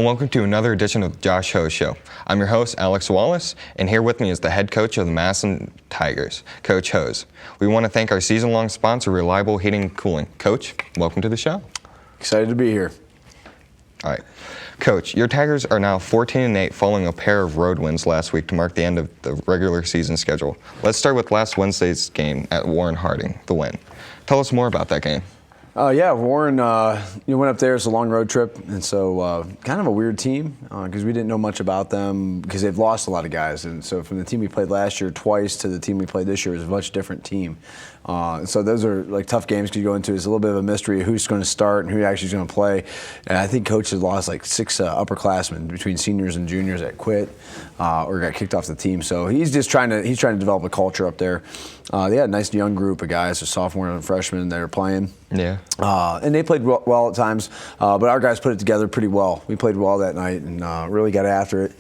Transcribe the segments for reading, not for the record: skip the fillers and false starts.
and welcome to another edition of the Josh Ho Show. I'm your host, Alex Wallace, and here with me is the head coach of the Massillon Tigers, Coach Hose. We want to thank our season-long sponsor, Reliable Heating and Cooling. Coach, welcome to the show. Excited to be here. All right. Coach, your Tigers are now 14-8 following a pair of road wins last week to mark the end of the regular season schedule. Let's start with last Wednesday's game at Warren Harding, the win. Tell us more about that game. Yeah, Warren, went up there. It's a long road trip, and so kind of a weird team because we didn't know much about them because they've lost a lot of guys. And so from the team we played last year twice to the team we played this year is a much different team. So those are like tough games because you go into it's a little bit of a mystery of who's going to start and who actually is going to play. And I think Coach has lost like 6 upperclassmen between seniors and juniors that quit or got kicked off the team. So he's just trying to develop a culture up there. They had a nice young group of guys, a sophomore and a freshman that are playing. Yeah. And they played well at times, but our guys put it together pretty well. We played well that night and really got after it.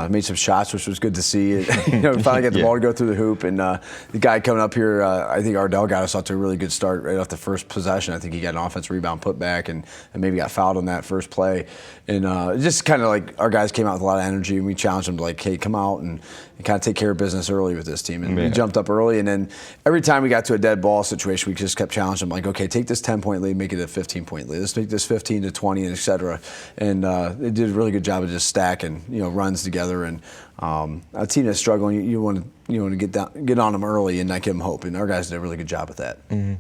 Made some shots, which was good to see. Finally got the ball to go through the hoop. And the guy coming up here, I think Ardell got us off to a really good start right off the first possession. I think he got an offensive rebound put back and maybe got fouled on that first play. And just kind of like our guys came out with a lot of energy, and we challenged them to like, hey, come out and kind of take care of business early with this team. And we jumped up early, and then every time we got to a dead ball situation, we just kept challenging them, like, okay, take this 10-point lead, make it a 15-point lead. Let's make this 15 to 20, and et cetera. And they did a really good job of just stacking, runs together. And a team that's struggling, you want to get on them early and not give them hope. And our guys did a really good job with that. Mm-hmm.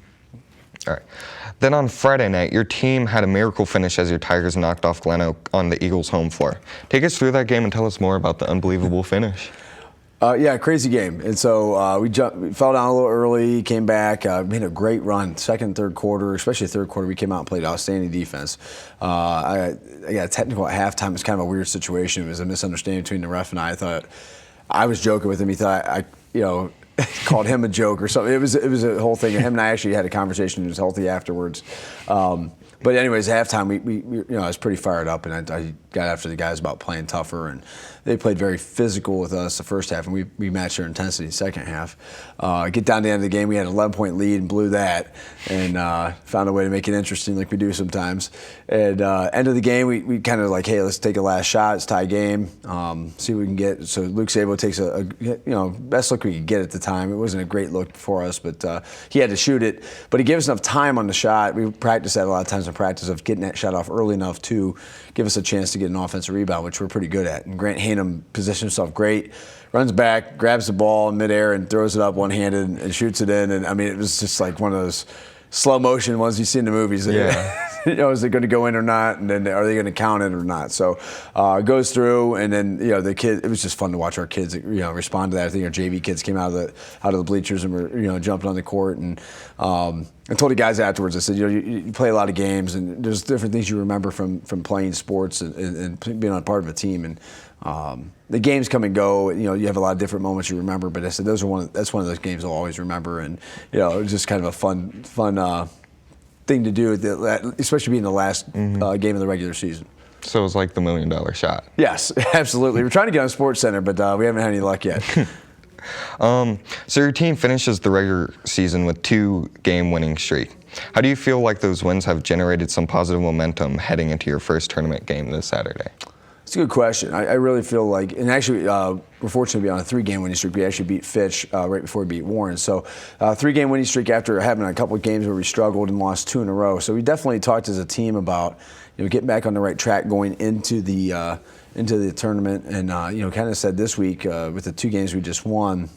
All right. Then on Friday night, your team had a miracle finish as your Tigers knocked off Glen Oak on the Eagles' home floor. Take us through that game and tell us more about the unbelievable finish. Yeah, crazy game. And so we fell down a little early, came back, made a great run, second and third quarter, especially third quarter. We came out and played outstanding defense. I got technical at halftime. It's kind of a weird situation. It was a misunderstanding between the ref and I. I thought I was joking with him. He thought I called him a joke or something. It was a whole thing. And him and I actually had a conversation. It was healthy afterwards. But anyways, at halftime, we I was pretty fired up, and I got after the guys about playing tougher, and they played very physical with us the first half, and we matched their intensity the second half. Get down to the end of the game, we had an 11-point lead and blew that, and found a way to make it interesting like we do sometimes. And end of the game, we kind of like, hey, let's take a last shot. It's tie game. See what we can get. So Luke Sabo takes a best look we could get at the time. It wasn't a great look for us, but he had to shoot it. But he gave us enough time on the shot. We practiced that a lot of times in practice of getting that shot off early enough to give us a chance to get an offensive rebound, which we're pretty good at. And Grant Hanum positioned himself great, runs back, grabs the ball in midair and throws it up one-handed and shoots it in. And I mean, it was just like one of those slow motion ones you see in the movies. Yeah. Is it going to go in or not? And then are they going to count it or not? So it goes through, and then the kid. It was just fun to watch our kids respond to that. I think our JV kids came out of the bleachers and were jumping on the court. And I told the guys afterwards, I said, you play a lot of games, and there's different things you remember from playing sports and being on part of a team. And the games come and go. You have a lot of different moments you remember. But I said that's one of those games I'll always remember. And it was just kind of a fun thing to do, especially being the last game of the regular season. So it was like the $1 million shot. Yes, absolutely. We're trying to get on Sports Center, but we haven't had any luck yet. So your team finishes the regular season with 2-game winning streak. How do you feel like those wins have generated some positive momentum heading into your first tournament game this Saturday? It's a good question. I really feel like, and actually we're fortunate to be on a 3-game winning streak. We actually beat Fitch right before we beat Warren. So 3-game winning streak after having a couple of games where we struggled and lost 2 in a row. So we definitely talked as a team about getting back on the right track going into the tournament. And kind of said this week with the 2 games we just won,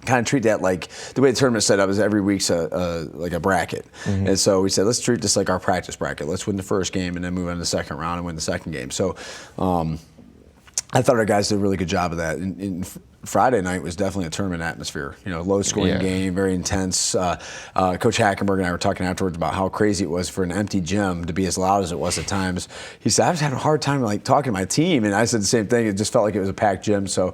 kind of treat that like the way the tournament's set up is every week's like a bracket. And so we said, let's treat this like our practice bracket. Let's win the first game and then move on to the second round and win the second game. So I thought our guys did a really good job of that. And Friday night was definitely a tournament atmosphere. Low-scoring game, very intense. Coach Hackenberg and I were talking afterwards about how crazy it was for an empty gym to be as loud as it was at times. He said, I was having a hard time talking to my team, and I said the same thing. It just felt like it was a packed gym. So,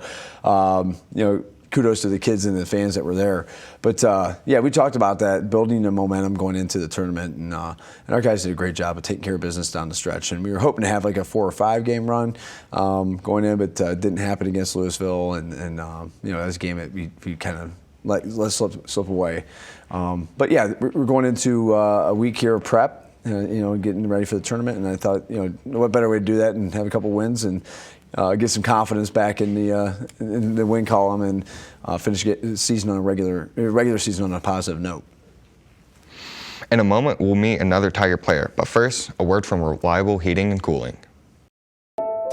kudos to the kids and the fans that were there. But we talked about that, building the momentum going into the tournament, and our guys did a great job of taking care of business down the stretch. And we were hoping to have like a 4 or 5 game run going in, but didn't happen against Louisville. And that's a game that we kind of let slip away. But yeah, we're going into a week here of prep. getting ready for the tournament. And I thought, what better way to do that and have a couple wins and get some confidence back in the win column and finish the season on a regular season on a positive note. In a moment, we'll meet another Tiger player, but first, a word from Reliable Heating and Cooling.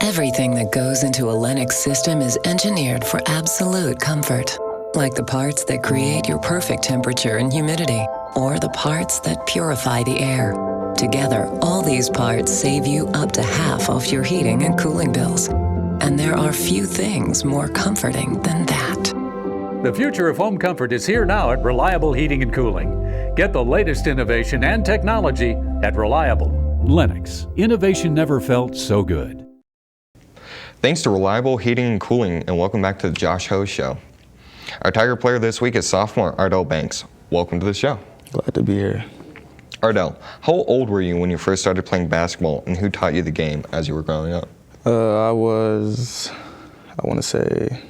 Everything that goes into a Lennox system is engineered for absolute comfort. Like the parts that create your perfect temperature and humidity, or the parts that purify the air. Together, all these parts save you up to half off your heating and cooling bills. And there are few things more comforting than that. The future of home comfort is here now at Reliable Heating and Cooling. Get the latest innovation and technology at Reliable. Lennox. Innovation never felt so good. Thanks to Reliable Heating and Cooling, and welcome back to the Josh Ho Show. Our Tiger player this week is sophomore Ardell Banks. Welcome to the show. Glad to be here. Ardell, how old were you when you first started playing basketball, and who taught you the game as you were growing up? I want to say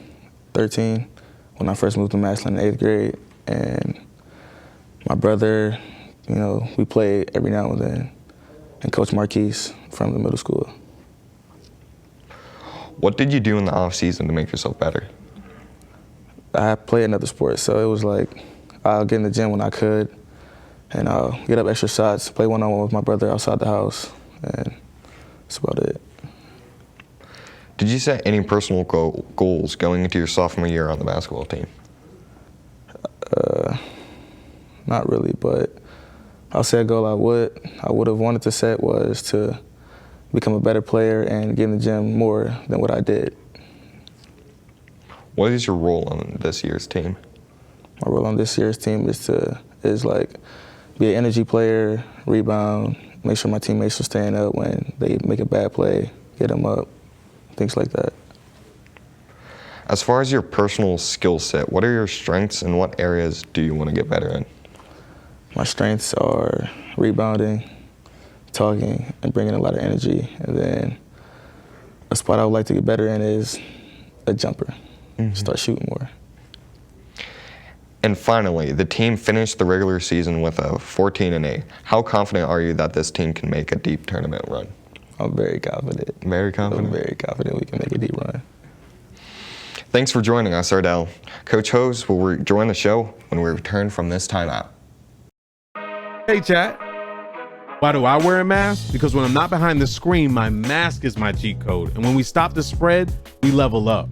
13 when I first moved to Massillon in 8th grade. And my brother, we played every now and then. And Coach Marquise from the middle school. What did you do in the off season to make yourself better? I played another sport, so it was like I'll get in the gym when I could, and I'll get up extra shots, play one-on-one with my brother outside the house, and that's about it. Did you set any personal goals going into your sophomore year on the basketball team? Not really, but I'll say a goal I would have wanted to set was to become a better player and get in the gym more than what I did. What is your role on this year's team? My role on this year's team is be an energy player, rebound, make sure my teammates are staying up when they make a bad play, get them up, things like that. As far as your personal skill set, what are your strengths and what areas do you want to get better in? My strengths are rebounding, talking, and bringing a lot of energy. And then a spot I would like to get better in is a jumper. Start shooting more. And finally, the team finished the regular season with a 14-8. How confident are you that this team can make a deep tournament run? I'm very confident. Very confident? I'm very confident we can make a deep run. Thanks for joining us, Ardell. Coach Hose will rejoin the show when we return from this timeout. Hey, chat. Why do I wear a mask? Because when I'm not behind the screen, my mask is my cheat code. And when we stop the spread, we level up.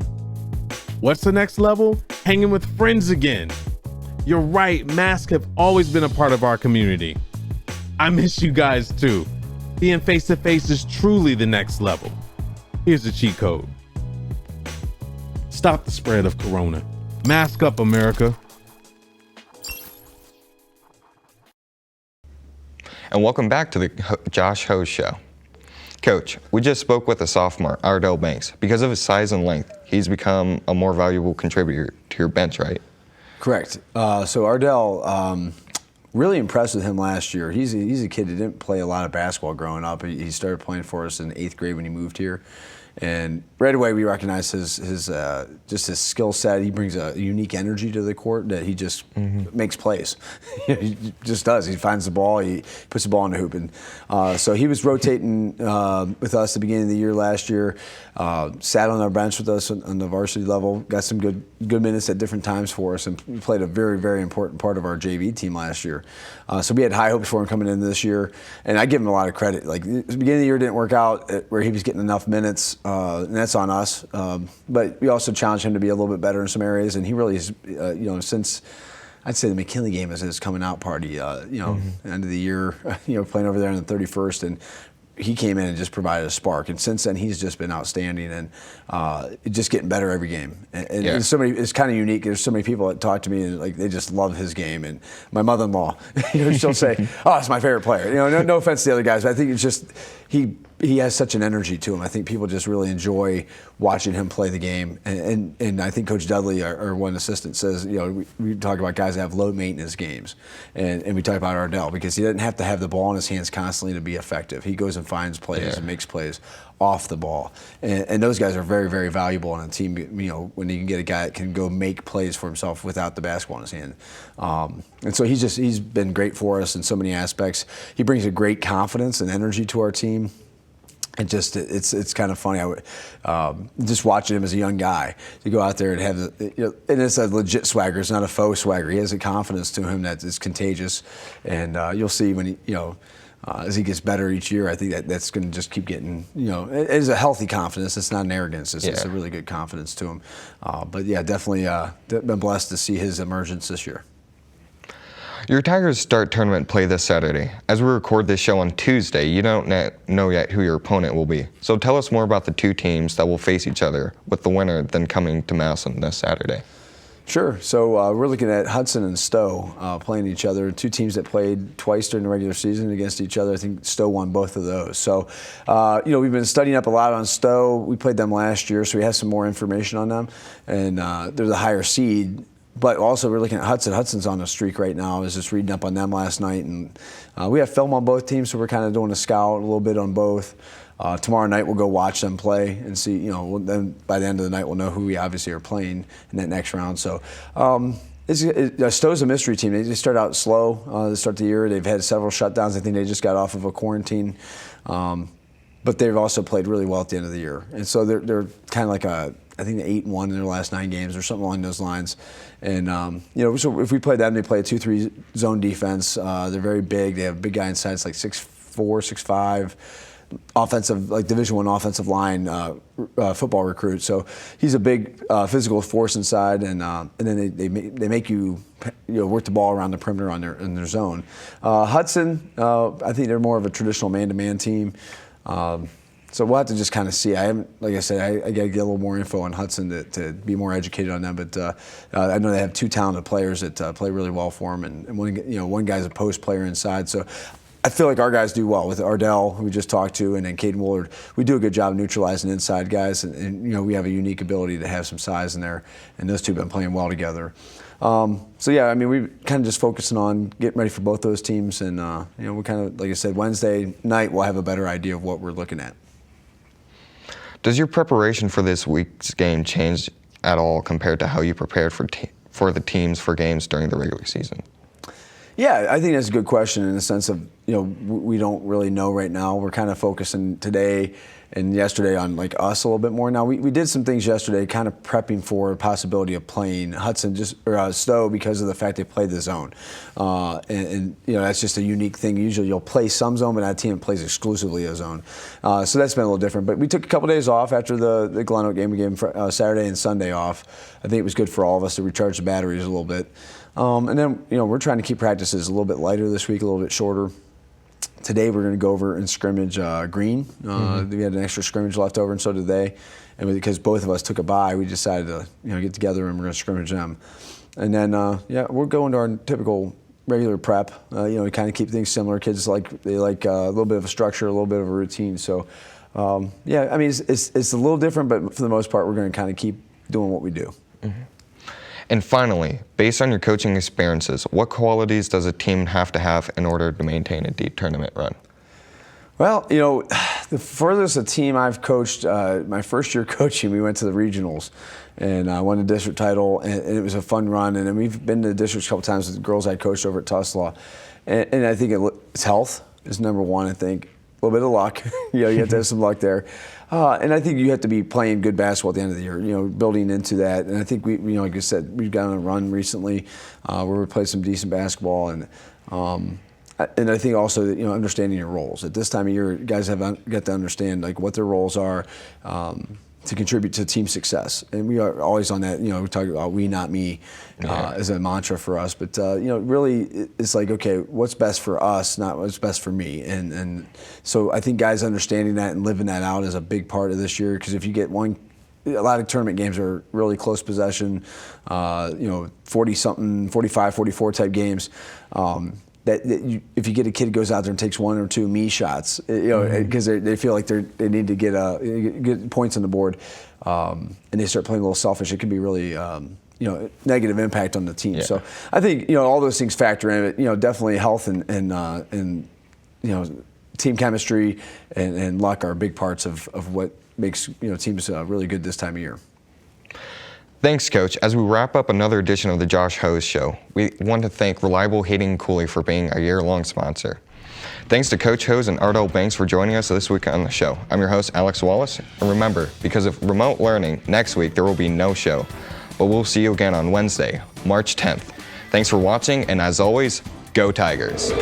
What's the next level? Hanging with friends again. You're right, masks have always been a part of our community. I miss you guys too. Being face-to-face is truly the next level. Here's the cheat code. Stop the spread of corona. Mask up, America. And welcome back to the Josh Ho Show. Coach, we just spoke with a sophomore, Ardell Banks. Because of his size and length, he's become a more valuable contributor to your bench, right? Correct. So Ardell, really impressed with him last year. He's a kid who didn't play a lot of basketball growing up. He started playing for us in 8th grade when he moved here. And right away we recognized his skill set. He brings a unique energy to the court that he just makes plays. He just does. He finds the ball. He puts the ball in the hoop. And so he was rotating with us at the beginning of the year last year. Sat on our bench with us on the varsity level. Got some good minutes at different times for us, and played a very, very important part of our JV team last year. So we had high hopes for him coming in this year, and I give him a lot of credit. Like the beginning of the year didn't work out where he was getting enough minutes. And that's on us. But we also challenged him to be a little bit better in some areas, and he really is, since I'd say the McKinley game is his coming out party, end of the year, playing over there on the 31st, and he came in and just provided a spark. And since then, he's just been outstanding and just getting better every game. And it's kind of unique. There's so many people that talk to me and they just love his game. And my mother-in-law, she'll say, "Oh, it's my favorite player." No offense to the other guys, but I think it's just he he has such an energy to him. I think people just really enjoy watching him play the game. And I think Coach Dudley, our one assistant, says, we talk about guys that have low maintenance games. And we talk about Ardell because he doesn't have to have the ball in his hands constantly to be effective. He goes and finds plays and makes plays off the ball. And those guys are very, very valuable on a team, when you can get a guy that can go make plays for himself without the basketball in his hand. And so he's been great for us in so many aspects. He brings a great confidence and energy to our team. And just it's kind of funny. Just watching him as a young guy to go out there and have and it's a legit swagger. It's not a faux swagger. He has a confidence to him that is contagious. And you'll see when as he gets better each year, I think that's going to just keep getting. It is a healthy confidence. It's not an arrogance. It's a really good confidence to him. But yeah, definitely been blessed to see his emergence this year. Your Tigers start tournament play this Saturday. As we record this show on Tuesday, you don't know yet who your opponent will be. So tell us more about the two teams that will face each other, with the winner then coming to Massillon this Saturday. Sure. So we're looking at Hudson and Stowe playing each other. Two teams that played twice during the regular season against each other. I think Stowe won both of those. So, we've been studying up a lot on Stowe. We played them last year, so we have some more information on them. And they're the higher seed. But also we're looking at Hudson. Hudson's on a streak right now. I was just reading up on them last night. And we have film on both teams, so we're kind of doing a scout a little bit on both. Tomorrow night we'll go watch them play and see, then by the end of the night we'll know who we obviously are playing in that next round. So Stowe's a mystery team. They just start out slow to start the year. They've had several shutdowns. I think they just got off of a quarantine. But they've also played really well at the end of the year. And so they're kind of like I think they're 8-1 in their last 9 games or something along those lines. And, so if we play them, they play a 2-3 zone defense. They're very big. They have a big guy inside. It's like 6'4", 6'5", offensive, like Division I offensive line football recruit. So he's a big physical force inside, and then they make you work the ball around the perimeter in their zone. Hudson, I think they're more of a traditional man-to-man team. So we'll have to just kind of see. Like I said, I got to get a little more info on Hudson to be more educated on them. But I know they have 2 talented players that play really well for them, and one guy's a post player inside. So I feel like our guys do well with Ardell, who we just talked to, and then Caden Woolard. We do a good job neutralizing inside guys, and we have a unique ability to have some size in there, and those two have been playing well together. So yeah, we kind of just focusing on getting ready for both those teams, and we kind of, like I said, Wednesday night we'll have a better idea of what we're looking at. Does your preparation for this week's game change at all compared to how you prepared for the teams for games during the regular season? Yeah, I think that's a good question in the sense of, we don't really know right now. We're kind of focusing today and yesterday on us a little bit more. Now we did some things yesterday, kind of prepping for a possibility of playing Hudson or Stowe because of the fact they played the zone, and that's just a unique thing. Usually you'll play some zone, but that team plays exclusively a zone. So that's been a little different. But we took a couple days off after the Glen Oak game. We gave them Saturday and Sunday off. I think it was good for all of us to recharge the batteries a little bit. And then we're trying to keep practices a little bit lighter this week, a little bit shorter. Today we're going to go over and scrimmage Green. We had an extra scrimmage left over, and so did they. And because both of us took a bye, we decided to get together and we're going to scrimmage them. And then we're going to our typical regular prep. We kind of keep things similar. Kids like a little bit of a structure, a little bit of a routine. So it's a little different, but for the most part, we're going to kind of keep doing what we do. Mm-hmm. And finally, based on your coaching experiences, what qualities does a team have to have in order to maintain a deep tournament run? Well, the furthest a team I've coached, my first year coaching, we went to the regionals and won the district title, and it was a fun run. And then we've been to the districts a couple times with the girls I coached over at Tuslaw. And I think it's health is number one, I think. A little bit of luck. You have to have some luck there. And I think you have to be playing good basketball at the end of the year, building into that. And I think we like I said, we've gone on a run recently where we played some decent basketball. And I think also that, understanding your roles. At this time of year, guys have got to understand what their roles are to contribute to team success. And we are always on that, we talk about we, not me as a mantra for us. But, really it's okay, what's best for us, not what's best for me. And so I think guys understanding that and living that out is a big part of this year, because if you get a lot of tournament games are really close possession, 40-something, 45, 44 type games. if you get a kid who goes out there and takes 1 or 2 me shots, because they feel like they need to get points on the board, and they start playing a little selfish, it can be really negative impact on the team. Yeah. So I think all those things factor in it. Definitely health and team chemistry and luck are big parts of what makes teams really good this time of year. Thanks, Coach. As we wrap up another edition of the Josh Hose Show, we want to thank Reliable Heating and Cooling for being a year-long sponsor. Thanks to Coach Hose and Ardell Banks for joining us this week on the show. I'm your host, Alex Wallace. And remember, because of remote learning, next week there will be no show. But we'll see you again on Wednesday, March 10th. Thanks for watching, and as always, go Tigers.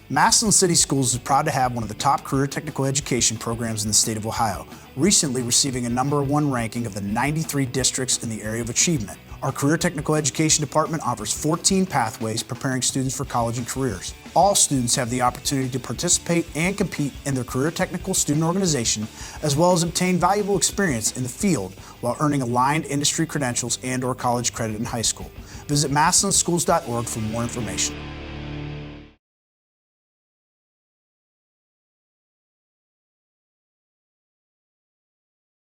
Massillon City Schools is proud to have one of the top career technical education programs in the state of Ohio, recently receiving a #1 ranking of the 93 districts in the area of achievement. Our career technical education department offers 14 pathways preparing students for college and careers. All students have the opportunity to participate and compete in their career technical student organization, as well as obtain valuable experience in the field while earning aligned industry credentials and/or college credit in high school. Visit massillonschools.org for more information.